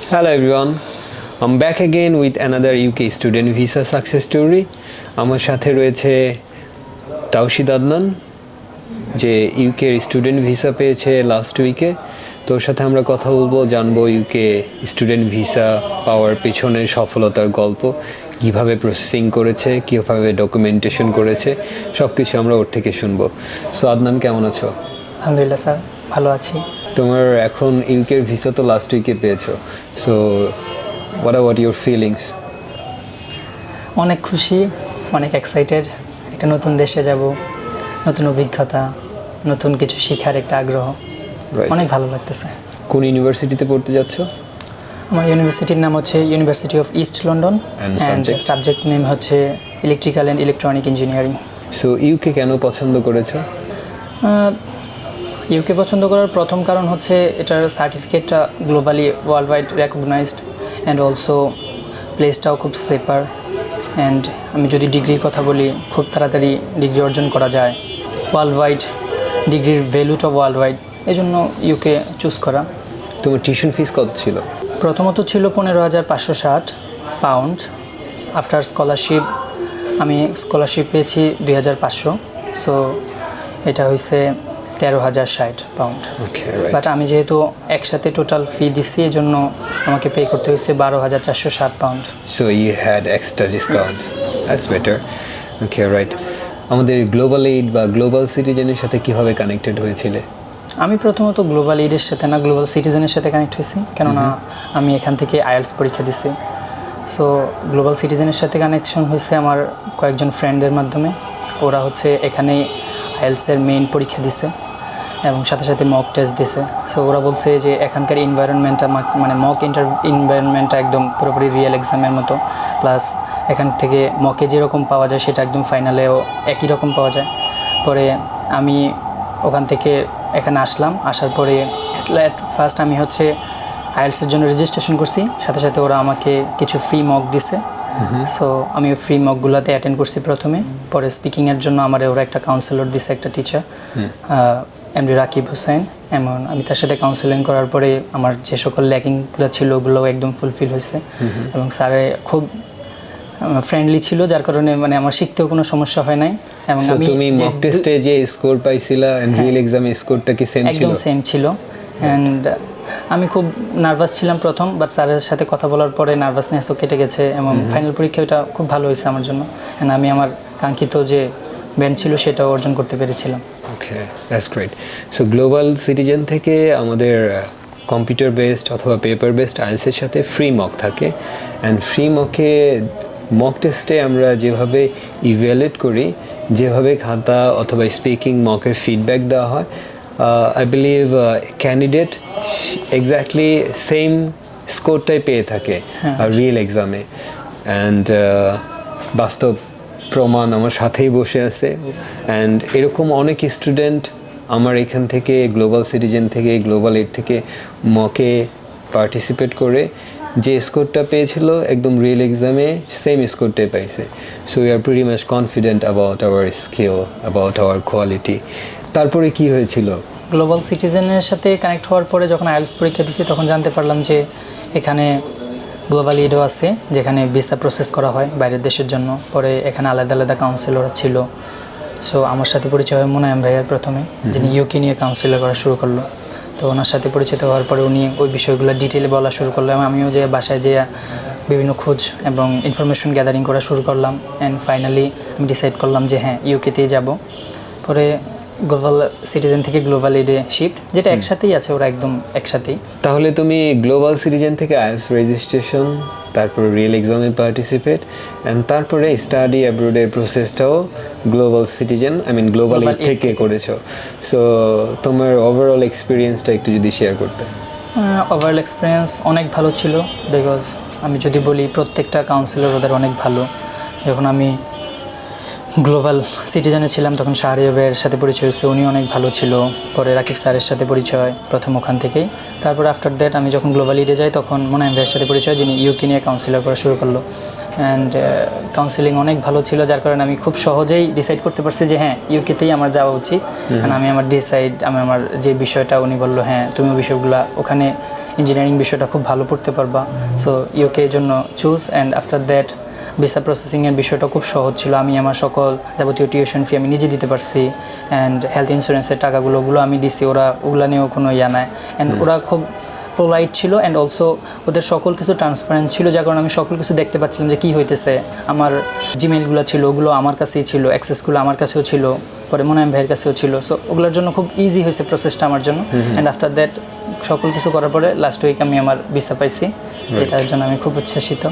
Hello everyone, I'm back again with another UK student visa success story. আমার সাথে রয়েছে তাওশিদ আদনান, যে ইউকে স্টুডেন্ট ভিসা পেয়েছে লাস্ট উইকে। তোর সাথে আমরা কথা বলবো, জানবো ইউকে স্টুডেন্ট ভিসা পাওয়ার পেছনের সফলতার গল্প, কীভাবে প্রসেসিং করেছে, কীভাবে ডকুমেন্টেশন করেছে, সব কিছু আমরা ওর থেকে শুনবো। সো আদনান, কেমন আছো? আলহামদুলিল্লাহ স্যার, ভালো আছি। তোমার এখন ইউকের ভিসা তো লাস্ট উইকে পেয়েছো, so what about your feelings? অনেক খুশি, অনেক এক্সাইটেড। একটা নতুন দেশে যাব, নতুন অভিজ্ঞতা, নতুন কিছু শেখার একটা আগ্রহ, অনেক ভালো লাগতেছে। কোন ইউনিভার্সিটিতে পড়তে যাচ্ছ? আমার ইউনিভার্সিটির নাম হচ্ছে university of East London and subject name হচ্ছে electrical and electronic engineering. So UK কেন পছন্দ করেছো? ইউকে পছন্দ করার প্রথম কারণ হচ্ছে এটার সার্টিফিকেটটা globally world wide recognised and also প্লেসটাও খুব সেফার। অ্যান্ড আমি যদি ডিগ্রির কথা বলি, খুব তাড়াতাড়ি ডিগ্রি অর্জন করা যায়, ওয়ার্ল্ড ওয়াইড ডিগ্রির ভ্যালুটা ওয়ার্ল্ড ওয়াইড, এই জন্য ইউকে চুজ করা। তোমার টিউশন ফিস কত ছিল? প্রথমত ছিল 15,560 পাউন্ড। আফটার স্কলারশিপ আমি স্কলারশিপ পেয়েছি 2,500, সো এটা হয়েছে 13,060 পাউন্ড। বাট আমি যেহেতু একসাথে টোটাল ফি দিচ্ছি, এই জন্য আমাকে পে করতে হয়েছে 12,460 pound. So you had extra discount, that's better. Okay, right. আমাদের গ্লোবাল এইড বা গ্লোবাল সিটিজেনের সাথে কিভাবে কানেক্টেড হয়েছিলে? আমি প্রথমত গ্লোবাল এইডের সাথে না, গ্লোবাল সিটিজেনের সাথে কানেক্ট হয়েছি, কেননা আমি এখান থেকে আইএলটিএস পরীক্ষা দিছি। সো গ্লোবাল সিটিজেনের সাথে কানেকশন হয়েছে আমার কয়েকজন ফ্রেন্ডের মাধ্যমে। ওরা হচ্ছে এখানে আইএলটিএসের মেইন পরীক্ষা দিছে এবং সাথে সাথে মক টেস্ট দিছে। সো ওরা বলছে যে এখানকার ইনভায়রনমেন্টটা, মানে মক ইনভায়রনমেন্টটা একদম পুরোপুরি রিয়েল এক্সামের মতো, প্লাস এখান থেকে মকে যেরকম পাওয়া যায় সেটা একদম ফাইনালেও একই রকম পাওয়া যায়। পরে আমি ওখান থেকে এখানে আসলাম, আসার পরে ফার্স্ট আমি হচ্ছে আইএলটিএসের জন্য রেজিস্ট্রেশন করছি, সাথে সাথে ওরা আমাকে কিছু ফ্রি মক দিছে। সো আমি ওই ফ্রি মকগুলোতে অ্যাটেন্ড করছি প্রথমে। পরে স্পিকিংয়ের জন্য আমার ওরা একটা কাউন্সিলর দিছে, একটা টিচার এমডি রাকিব হোসেন। এমন আমি তার সাথে কাউন্সেলিং করার পরে আমার যে সকল ল্যাকিংগুলো ছিল ওগুলো একদম ফুলফিল হয়েছে এবং স্যারে খুব ফ্রেন্ডলি ছিল, যার কারণে মানে আমার শিখতেও কোনো সমস্যা হয় নাই। এবং আমি তুমি মক টেস্টে যে স্কোর পাইছিলা এন্ড রিয়েল এক্সামে স্কোরটা কি সেম ছিল? একদম সেম ছিল। অ্যান্ড আমি খুব নার্ভাস ছিলাম প্রথম, বাট স্যারের সাথে কথা বলার পরে নার্ভাসনেসও কেটে গেছে এবং ফাইনাল পরীক্ষাটা খুব ভালো হয়েছে আমার জন্য। অ্যান্ড আমি আমার কাঙ্ক্ষিত যে ব্যান্ড ছিল সেটাও অর্জন করতে পেরেছিলাম। Okay, that's great. So global citizen থেকে আমাদের কম্পিউটার বেসড অথবা পেপার বেসড আইএলটিএসের সাথে ফ্রি মক থাকে, অ্যান্ড ফ্রি মকে মক টেস্টে আমরা যেভাবে ইভ্যালুয়েট করি, যেভাবে খাতা অথবা স্পিকিং মকের ফিডব্যাক দেওয়া হয়, I believe candidate exactly same স্কোরটাই পেয়ে থাকে রিয়েল এক্সামে। অ্যান্ড বাস্তব প্রমাণ আমার সাথেই বসে আছে। অ্যান্ড এরকম অনেক স্টুডেন্ট আমার এখান থেকে গ্লোবাল সিটিজেন থেকে গ্লোবাল এইড থেকে মকে পার্টিসিপেট করে যে স্কোরটা পেয়েছিল একদম রিয়েল এক্সামে সেম স্কোরটাই পাইছে। So we are pretty much confident about our skill, about our quality. তারপরে কি হয়েছিল? গ্লোবাল সিটিজেনের সাথে কানেক্ট হওয়ার পরে যখন আইএলটিএস পরীক্ষা দিয়েছি তখন জানতে পারলাম যে এখানে গ্লোবাল এইডও আছে, যেখানে ভিসা প্রসেস করা হয় বাইরের দেশের জন্য। পরে এখানে আলাদা আলাদা কাউন্সিলর ছিল। সো আমার সাথে পরিচয় হয় মুনায়েম ভাইয়ার প্রথমে, যিনি ইউকে নিয়ে কাউন্সিলর করা শুরু করলো। তো ওনার সাথে পরিচিত হওয়ার পরে উনি ওই বিষয়গুলো ডিটেলে বলা শুরু করলো এবং আমিও যে বাসায় যেয়ে বিভিন্ন খোঁজ এবং ইনফরমেশন গ্যাদারিং করা শুরু করলাম। অ্যান্ড ফাইনালি আমি ডিসাইড করলাম যে হ্যাঁ, ইউকেতেই যাব। পরে গ্লোবাল সিটিজেন থেকে গ্লোবাল এইডে শিফট, যেটা একসাথেই আছে, ওরা একদম একসাথেই। তাহলে তুমি গ্লোবাল সিটিজেন থেকে আইএলটিএস রেজিস্ট্রেশন, তারপরে রিয়েল এক্সামে পার্টিসিপেট, অ্যান্ড তারপরে স্টাডি অ্যাব্রোডের প্রসেসটাও গ্লোবাল সিটিজেন গ্লোবাল এইড থেকে করেছো। সো তোমার ওভারঅল এক্সপিরিয়েন্সটা একটু যদি শেয়ার করতে। ওভারঅল এক্সপিরিয়েন্স অনেক ভালো ছিল, বিকজ আমি যদি বলি প্রত্যেকটা কাউন্সিলর ওদের অনেক ভালো। যখন আমি গ্লোবাল সিটিজেনে ছিলাম তখন শাহরিয়াবের সাথে পরিচয় হয়েছে, উনি অনেক ভালো ছিল। পরে রাকিব স্যারের সাথে পরিচয় প্রথম ওখান থেকেই। তারপর আফটার দ্যাট আমি যখন গ্লোবাল ইডে যাই তখন মুনায়েম ভাইয়ের সাথে পরিচয়, যিনি ইউকে নিয়ে কাউন্সিলর করা শুরু করলো। অ্যান্ড কাউন্সিলিং অনেক ভালো ছিল, যার কারণে আমি খুব সহজেই ডিসাইড করতে পারছি যে হ্যাঁ, ইউকেতেই আমার যাওয়া উচিত। আমি আমার যে বিষয়টা উনি বললো হ্যাঁ তুমি ওই বিষয়গুলো ওখানে ইঞ্জিনিয়ারিং বিষয়টা খুব ভালো পড়তে পারবা, সো ইউকে এর জন্য choose. And after that visa প্রসেসিংয়ের বিষয়টা খুব সহজ ছিল, আমি আমার সকল যাবতীয় টিউশন ফি আমি নিজে দিতে পারছি, অ্যান্ড হেলথ ইন্স্যুরেন্সের টাকাগুলো আমি দিছি, ওগুলো নিয়েও কোনো ইয়া নাই। অ্যান্ড ওরা খুব পোলাইট ছিল, অ্যান্ড অলসো ওদের সকল কিছু ট্রান্সপারেন্ট ছিল, যার কারণে আমি সকল কিছু দেখতে পাচ্ছিলাম যে কী হইতেছে। আমার জিমেইলগুলো ছিল, ওগুলো আমার কাছেই ছিল, অ্যাক্সেসগুলো আমার কাছেও ছিল, পরে মোনায়েম ভাইয়ের কাছেও ছিল। সো ওগুলোর জন্য খুব ইজি হয়েছে প্রসেসটা আমার জন্য। অ্যান্ড আফটার দ্যাট সকল কিছু করার পরে লাস্ট উইক আমি আমার ভিসা পাইছি, এটার জন্য আমি খুব উচ্ছ্বাসিত।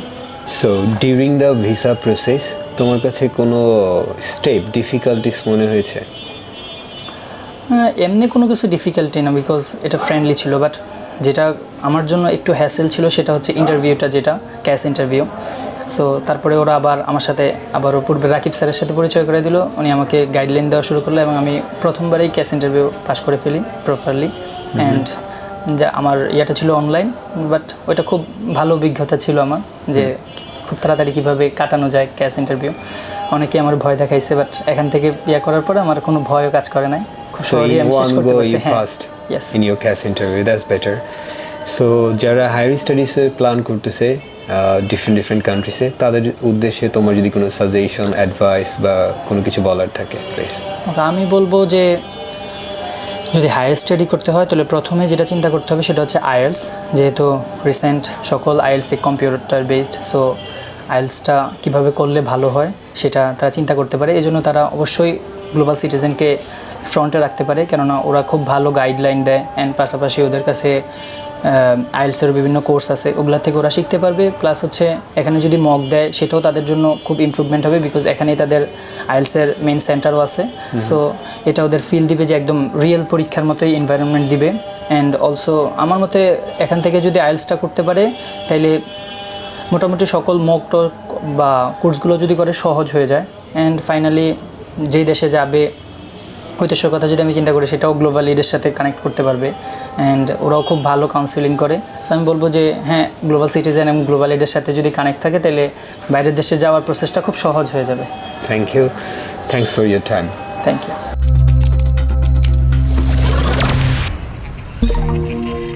So during the visa process তোমার কাছে কোনো স্টেপ ডিফিকাল্টিস মনে হয়েছে? এমনি কোনো কিছু ডিফিকাল্টি না, বিকজ এটা ফ্রেন্ডলি ছিল। বাট যেটা আমার জন্য একটু হ্যাসেল ছিল সেটা হচ্ছে ইন্টারভিউটা, যেটা ক্যাশ ইন্টারভিউ। সো তারপরে ওরা আবার আমার সাথে আবারও পূর্বে রাকিব স্যারের সাথে পরিচয় করে দিল, উনি আমাকে গাইডলাইন দেওয়া শুরু করলো, এবং আমি প্রথমবারেই ক্যাশ ইন্টারভিউ পাস করে ফেলি প্রপারলি। অ্যান্ড যা আমার ইয়েটা ছিল অনলাইন, বাট ওইটা খুব ভালো অভিজ্ঞতা ছিল আমার, যে খুব তাড়াতাড়ি কীভাবে কাটানো যায় ক্যাশ ইন্টারভিউ। অনেকে আমার ভয় দেখাইছে, বাট এখান থেকে ইয়ে করার পরে আমার কোনো ভয়ও কাজ করে নাই, খুব সহজেই আমি শেষ করতে পারছি। হ্যাঁ, yes, in your cash interview, that's better. So যারা হায়ার স্টাডিজে প্ল্যান করতেছে ডিফারেন্ট কান্ট্রিসে, তাদের উদ্দেশ্যে তোমার যদি কোনো সাজেশন, অ্যাডভাইস বা কোনো কিছু বলার থাকে প্লিজ। আমি বলবো যে যদি হায়ার স্টাডি করতে হয় তাহলে প্রথমে যেটা চিন্তা করতে হবে সেটা হচ্ছে আইএলস, যেহেতু রিসেন্ট সকল আইএলসই কম্পিউটার বেসড। সো আইএলসটা কীভাবে করলে ভালো হয় সেটা তারা চিন্তা করতে পারে। এই জন্য তারা অবশ্যই গ্লোবাল সিটিজেনকে ফ্রন্টে রাখতে পারে, কেননা ওরা খুব ভালো গাইডলাইন দেয়। অ্যান্ড পাশাপাশি ওদের কাছে আইএলসের বিভিন্ন কোর্স আছে, ওগুলা থেকে ওরা শিখতে পারবে। প্লাস হচ্ছে এখানে যদি মক দেয় সেটাও তাদের জন্য খুব ইমপ্রুভমেন্ট হবে, বিকজ এখানেই তাদের আইএলসের মেইন সেন্টারও আছে। সো এটা ওদের ফিল দিবে যে একদম রিয়েল পরীক্ষার মতোই এনভায়রনমেন্ট দিবে। অ্যান্ড অলসো আমার মতে এখান থেকে যদি আইএলসটা করতে পারে তাইলে মোটামুটি সকল মক টক বা কোর্সগুলো যদি করে সহজ হয়ে যায়। অ্যান্ড ফাইনালি যেই দেশে যাবে ওই দেশের কথা যদি আমি চিন্তা করি, সেটাও গ্লোবাল লিডের সাথে কানেক্ট করতে পারবে। অ্যান্ড ওরাও খুব ভালো কাউন্সিলিং করে। সো আমি বলবো যে হ্যাঁ, গ্লোবাল সিটিজেন এবং গ্লোবাল লিডের সাথে যদি কানেক্ট থাকে তাহলে বাইরের দেশে যাওয়ার প্রসেসটা খুব সহজ হয়ে যাবে। Thank you, thanks for your time. Thank you.